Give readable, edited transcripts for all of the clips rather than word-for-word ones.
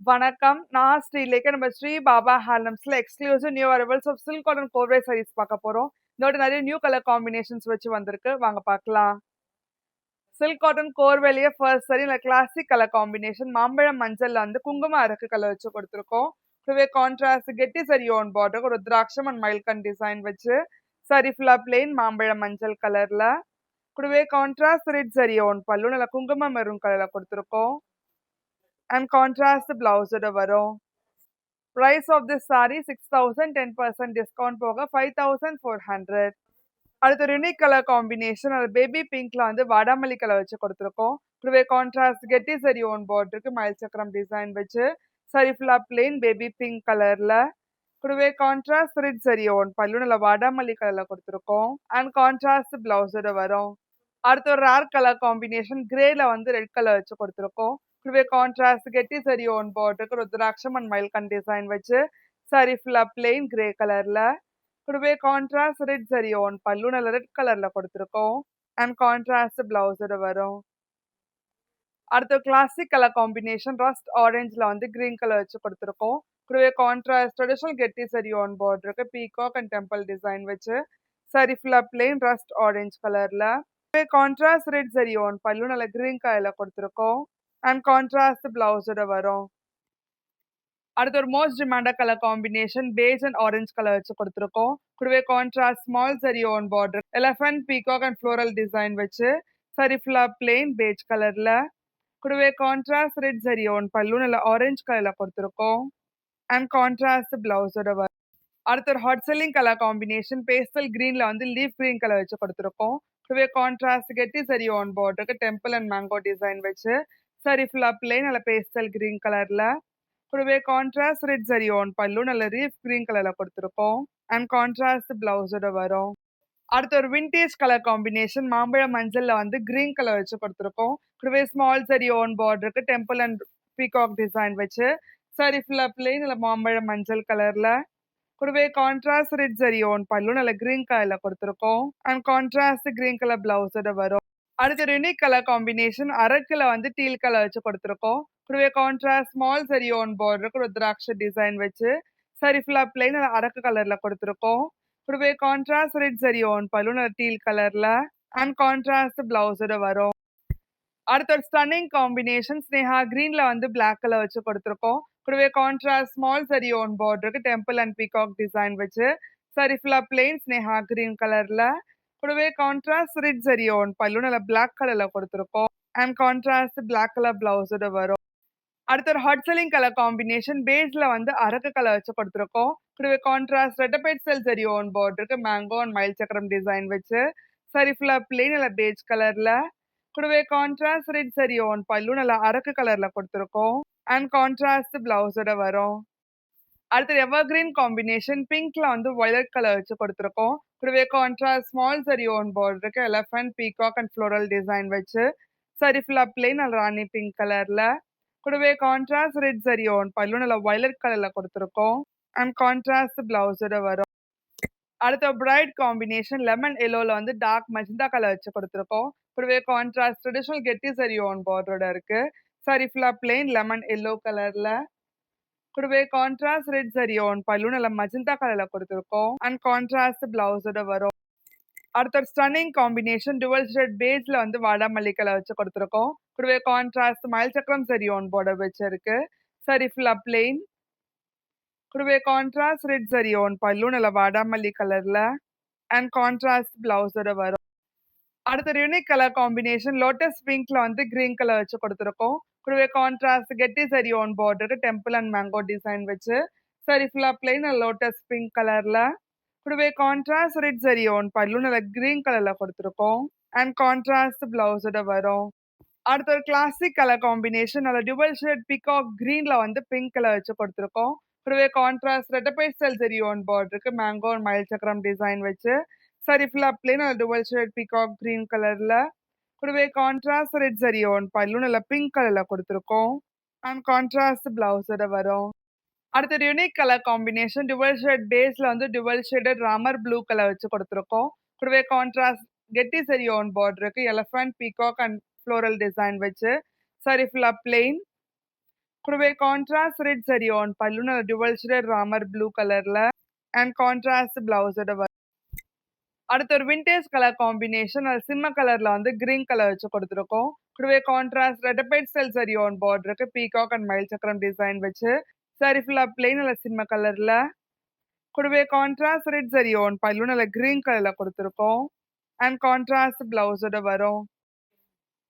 வணக்கம். நான் ஸ்ரீலேகா. நம்ம ஸ்ரீ பாபா ஹேண்ட்லூம்ஸ்ல exclusive new arrivals of silk cotton கோர்வே சாரீஸ் பார்க்க போறோம். இதோட நிறைய நியூ கலர் காம்பினேஷன்ஸ் வச்சு வந்திருக்கு. வாங்க பார்க்கலாம். சில்க் காட்டன் கோர்வேலியே ஃபர்ஸ்ட் சாரி இல்லை கிளாசிக் கலர் காம்பினேஷன் மாம்பழம் மஞ்சள்ல வந்து குங்கும அரக்கு கலர் வச்சு கொடுத்துருக்கோம். இதுவே கான்ட்ராஸ்ட் கெட்டி சரி ஓன் பார்டர் ஒரு திராட்சம் அண்ட் மைல்கன் டிசைன் வச்சு சாரி ஃபுல்லா பிளெயின் மாம்பழம் மஞ்சள் கலர்ல. கூடவே கான்ட்ராஸ்ட் ரெட் சரி ஓன் பல்லு நல்லா குங்கும மெரூன் கலர்ல கொடுத்துருக்கோம். அண்ட் கான்ட்ராஸ்ட் பிளவுஸோட வரும். price of this saree 6000, 10% discount போக 5400. அடுத்து ஒரு யூனிக் கலர் காம்பினேஷன் அது பேபி பிங்க்ல வந்து வாடாமல்லி கலர் வச்சு கொடுத்துருக்கோம். இதுவே கான்ட்ராஸ்ட் கெட்டி சரி ஓன் பார்டருக்கு மயில் சக்கரம் டிசைன் வச்சு சரி ஃபுல்லா பிளெயின் பேபி பிங்க் கலர்ல. கூடவே கான்ட்ராஸ்ட் ரெட் சரி ஓன் பல்லு நல்ல வாடாமல்லி கலர்ல கொடுத்துருக்கோம். அண்ட் கான்ட்ராஸ்ட் பிளவுஸோட வரும். அடுத்து ஒரு ரேர் கலர் காம்பினேஷன் கிரேல வந்து ரெட் கலர் வச்சு கொடுத்துருக்கோம். இதுவே கான்ட்ராஸ்ட் கெட்டி zari on பார்டருக்கு rudraksha and மயில்கன் design வச்சு சாரி ஃபுல்லா பிளெயின் கிரே கலர்ல. கூடவே கான்ட்ராஸ்ட் ரெட் சரி ஓன் பல்லு நல்ல ரெட் கலர்ல கொடுத்துருக்கோம். அண்ட் கான்ட்ராஸ்ட் பிளவுஸோட வரும். அடுத்து கிளாசிக் கலர் காம்பினேஷன் ரஸ்ட் ஆரஞ்சுல வந்து கிரீன் கலர் வச்சு கொடுத்துருக்கோம். கூடவே கான்ட்ராஸ்ட் ட்ரெடிஷனல் கெட்டி சரி ஓன் பார்டருக்கு பீகாக் அண்ட் டெம்பிள் டிசைன் வச்சு சாரி ஃபுல்லா பிளெயின் ரஸ்ட் ஆரஞ்ச் கலர்ல. கான்ட்ராஸ்ட் ரெட் சரி ஓன் பல்லு நல்ல கிரீன் கலர்ல கொடுத்துருக்கோம். அண்ட் கான்ட்ராஸ்ட் பிளவுஸோட வரும். அடுத்து ஒரு most demanded colour combination page and orange colour வச்சு கொடுத்துருக்கோம். கூடவே contrast small zari own border elephant peacock and floral design வச்சு சரி ஃபுல்லா பிளெயின் பேஜ் கலர்ல. கூடவே கான்ட்ராஸ்ட் ரெட் சரி ஓன் பல்லு நல்ல ஆரஞ்சு கலர்ல கொடுத்துருக்கோம். அண்ட் கான்ட்ராஸ்ட் பிளவுஸோட வரும். அடுத்து ஒரு hot selling colour combination pastel கிரீன்ல வந்து லீஃப் கிரீன் கலர் வச்சு கொடுத்துருக்கோம். கூடவே கான்ட்ராஸ்ட் கெட்டி சரி ஓன் பார்டருக்கு டெம்பிள் அண்ட் மேங்கோ டிசைன் வச்சு சரி ஃபுல்லா பிளெயின் நல்ல பேஸ்டல் கிரீன் கலர்ல. கூடவே கான்ட்ராஸ்ட் ரெட் சரி ஓன் பல்லு நல்ல லீஃப் கிரீன் கலர்ல கொடுத்துருக்கோம். அண்ட் கான்ட்ராஸ்ட் பிளவுஸோட வரும். அடுத்து ஒரு விண்டேஜ் கலர் காம்பினேஷன் மாம்பழம் மஞ்சள்ல வந்து கிரீன் கலர் வச்சு கொடுத்துருக்கோம். கூடவே ஸ்மால் சரி ஓன் பார்டருக்கு டெம்பிள் அண்ட் பீகாக் டிசைன் வச்சு சரி ஃபுல்லா பிளெயின் நல்ல மாம்பழம் மஞ்சள் கலர்ல. கூடவே கான்ட்ராஸ்ட் ரெட் சரி ஓன் பல்லு நல்ல கிரீன் கலர்ல கொடுத்துருக்கோம். அண்ட் கான்ட்ராஸ்ட் கிரீன் கலர் பிளவுஸோட வரும். அடுத்து ஒரு யூனிக் கலர் காம்பினேஷன் அரக்குல வந்து டீல் கலர் வச்சு கொடுத்துருக்கோம். கூடவே கான்ட்ராஸ்ட் ஸ்மால் சரி ஓன் பார்டருக்கு ருத்ராட்ச டிசைன் வச்சு சரி ஃபுல்லா பிளெயின் அரக்கு கலர்ல கொடுத்துருக்கோம். கூடவே கான்ட்ராஸ்ட் ரெட் சரி ஓன் பல்லு நல்ல டீல் கலர்ல. அண்ட் கான்ட்ராஸ்ட் பிளவுஸோட வரும். அடுத்த ஒரு ஸ்டன்னிங் காம்பினேஷன் ஸ்னேஹா கிரீன்ல வந்து பிளாக் கலர் வச்சு கொடுத்துருக்கோம். கூடவே கான்ட்ராஸ்ட் ஸ்மால் சரி ஓன் பார்டருக்கு டெம்பிள் அண்ட் பீகாக் டிசைன் வச்சு சரி ஃபுல்லா பிளெயின் ஸ்னேஹா கிரீன் கலர்ல. கூடவே கான்ட்ராஸ்ட் ரெட் சரி ஓன் பல்லு நல்ல பிளாக் கலர்ல கொடுத்துருக்கோம். அண்ட் கான்ட்ராஸ்ட் பிளாக் கலர் பிளவுஸோட வரும். அடுத்த ஒரு ஹாட் செல்லிங் கலர் காம்பினேஷன் பேஸ்ல வந்து அரக்கு கலர் வச்சு கொடுத்துருக்கோம். கூடவே கான்ட்ராஸ்ட் ரெட்டபைட் செல் சரி ஓன் பார்டருக்கு மேங்கோ அண்ட் மயில் சக்கரம் டிசைன் வச்சு சரி ஃபுல்லா பிளெயின் நல்ல பேஜ் கலர்ல. கூடவே கான்ட்ராஸ்ட் ரெட் சரி ஓன் பல்லு நல்ல அரக்கு கலர்ல கொடுத்துருக்கோம். அண்ட் கான்ட்ராஸ்ட் பிளவுஸோட வரும். அடுத்து எவர் கிரீன் காம்பினேஷன் பிங்க்ல வந்து வயலட் கலர் வச்சு கொடுத்துருக்கோம். கூடவே கான்ட்ராஸ்ட் ஸ்மால் சரி ஓன் பார்டருக்கு elephant peacock and floral design வச்சு சரி ஃபுல்லா பிளெயின் நல்ல ராணி பிங்க் கலர்ல. கூடவே கான்ட்ராஸ்ட் ரெட் சரி ஓன் பல்லு நல்ல வயலட் கலர்ல கொடுத்துருக்கோம். அண்ட் கான்ட்ராஸ்ட் பிளவுஸோட வரும். அடுத்த பிரைட் காம்பினேஷன் லெமன் எல்லோல வந்து டார்க் மஜந்தா கலர் வச்சு கொடுத்துருக்கோம். கூடவே கான்ட்ராஸ்ட் ட்ரெடிஷனல் கெட்டி சரி ஓன் பார்டரோட இருக்கு. சாரி ஃபுல்லா பிளெயின் லெமன் எல்லோ கலர்ல. கூடவே கான்ட்ராஸ்ட் ரெட் சரி ஓன் பல்லு நல்ல மஜந்தா கலர்ல கொடுத்துருக்கோம். அண்ட் கான்ட்ராஸ்ட் பிளவுஸோட வரும். அடுத்த ஸ்டன்னிங் காம்பினேஷன் டுவல் ஷேட் பேஸ்ல வந்து வாடாமல்லி கலர் வச்சு கொடுத்துருக்கோம். கூடவே கான்ட்ராஸ்ட் மயில் சக்கரம் சரி ஓன் பார்டர் வச்சிருக்கு. சரி ஃபுல்லா பிளெயின். கூடவே கான்ட்ராஸ்ட் ரெட் சரி ஓன் பல்லு நல்ல வாடாமல்லி கலர்ல. அண்ட் கான்ட்ராஸ்ட் பிளவுஸோட வரும். அடுத்த யூனிக் கலர் காம்பினேஷன் லோட்டஸ் பிங்க்ல வந்து கிரீன் கலர் வச்சு கொடுத்துருக்கோம். கூடவே கான்ட்ராஸ்ட் கெட்டி சரி ஓன் பார்டருக்கு டெம்பிள் அண்ட் மேங்கோ டிசைன் வச்சு சரி ஃபுல்லா பிளெயின் லோட்டஸ் பிங்க் கலர்ல. கூடவே கான்ட்ராஸ்ட் ரெட் சரி ஓன் பல்லு நல்ல கிரீன் கலர்ல கொடுத்துருக்கோம். அண்ட் கான்ட்ராஸ்ட் பிளவுஸோட வரும். அடுத்த ஒரு கிளாசிக் கலர் காம்பினேஷன் நல்ல டுவல் ஷேட் பிகாக் கிரீன்ல வந்து பிங்க் கலர் வச்சு கொடுத்துருக்கோம். கூடவே கான்ட்ராஸ்ட் ரெட்டபைட் ஸ்டைல் சரி ஓன் பார்டருக்கு மேங்கோ அண்ட் மயில் சக்கரம் டிசைன் வச்சு சரி ஃபுல்லா பிளெயின் நல்ல டுவல் ஷேட் பிகாக் கிரீன் கலர்ல. கூடவே கான்ட்ராஸ்ட் ரெட் சரி ஓன் பல்லு நல்ல பிங்க் கலர்ல கொடுத்துருக்கோம். அண்ட் கான்ட்ராஸ்ட் பிளவுஸோட வரும். அடுத்த unique colour combination dual shade பேஸ்ல வந்து dual shaded Ramar blue colour வச்சு கொடுத்துருக்கோம். கூடவே கான்ட்ராஸ்ட் கெட்டி சரி ஓன் பார்டருக்கு elephant peacock and floral design வச்சு சரி ஃபுல்லா பிளெயின். கூடவே கான்ட்ராஸ்ட் ரெட் சரி ஆன் பல்லுன்னு டுவல் ஷேடட் ராமர் ப்ளூ கலர்ல அண்ட் கான்ட்ராஸ்ட் பிளவுஸோட அடுத்து ஒரு விண்டேஜ் கலர் காம்பினேஷன் அது சிம்ம கலர்ல வந்து கிரீன் கலர் வச்சு கொடுத்துருக்கோம். கூடவே கான்ட்ராஸ்ட் ரெட்டபைட் ஸ்டைல் சரி ஆன் பார்டருக்கு பீகாக் அண்ட் மயில் சக்கரம் டிசைன் வச்சு சாரி ஃபுல்லா பிளெயின் நல்ல சிம்ம கலர்ல கூடவே கான்ட்ராஸ்ட் ரெட் சரி ஆன் பல்லு நல்ல கிரீன் கலர்ல கொடுத்துருக்கோம் அண்ட் கான்ட்ராஸ்ட் பிளவுஸோட வரும்.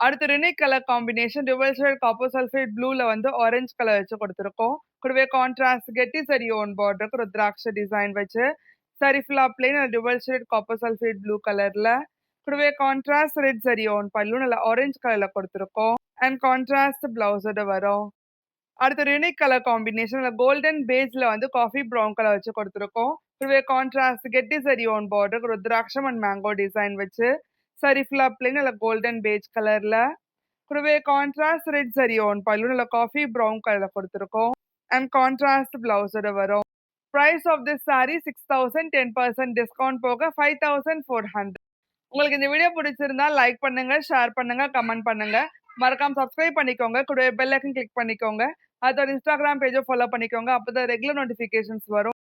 அடுத்து ரினிக் colour combination dual shade copper sulphate ப்ளூல வந்து ஆரஞ்சு கலர் வச்சு கொடுத்துருக்கோம். கூடவே கான்ட்ராஸ்ட் கெட்டி சரி ஓன் பார்டருக்கு ருத்ராட்ச டிசைன் வச்சு சாரி ஃபுல்லா plain dual shade copper sulphate blue கலர்ல கூடவே கான்ட்ராஸ்ட் ரெட் சரி ஓன் பல்லு நல்ல ஆரஞ்சு கலர்ல கொடுத்துருக்கோம் அண்ட் கான்ட்ராஸ்ட் பிளவுஸோட வரும். அடுத்து யூனிக் கலர் காம்பினேஷன்ல கோல்டன் பேஜ்ல வந்து காஃபி ப்ரௌன் கலர் வச்சு கொடுத்துருக்கோம். கூடவே கான்ட்ராஸ்ட் கெட்டி zari own border rudraksha and mango design வச்சு சரி ஃபுல்லா பிளெயின் நல்ல கோல்டன் பேஜ் கலர்ல கூடவே கான்ட்ராஸ்ட் ரெட் சரி ஓன் பல்லு நல்ல காஃபி ப்ரௌன் கலர்ல கொடுத்துருக்கோம் அண்ட் கான்ட்ராஸ்ட் பிளவுஸோட வரும். Price of this sari 6,000 10% discount போக 5,400. உங்களுக்கு இந்த வீடியோ பிடிச்சிருந்தா லைக் பண்ணுங்க, ஷேர் பண்ணுங்க, கமெண்ட் பண்ணுங்க. மறக்காம சப்ஸ்கிரைப் பண்ணிக்கோங்க. கூடவே பெல் ஐக்கன் கிளிக் பண்ணிக்கோங்க. அதோட இன்ஸ்டாகிராம் பேஜை ஃபாலோ பண்ணிக்கோங்க. அப்பதான் ரெகுலர் நோட்டிஃபிகேஷன்ஸ் வரும்.